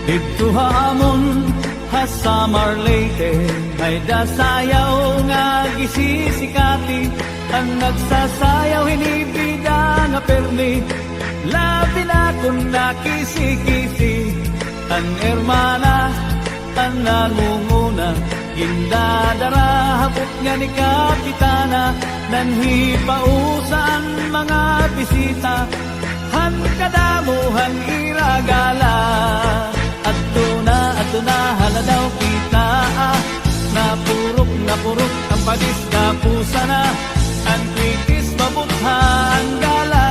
Dito hamon ha sa Marleyte ay dasayaw nga gisisikati. Ang nagsasayaw hinibida nga permi, labi na kung nakisi-kisi. Ang hermana ang nangunguna, gindadara hapot nga ni Kapitana. Nanhipausan mga bisita, han kadamuhang iragala. At na haladaw kita, napurok ang padis na pusa na. Ang kritis mabutha ang gala.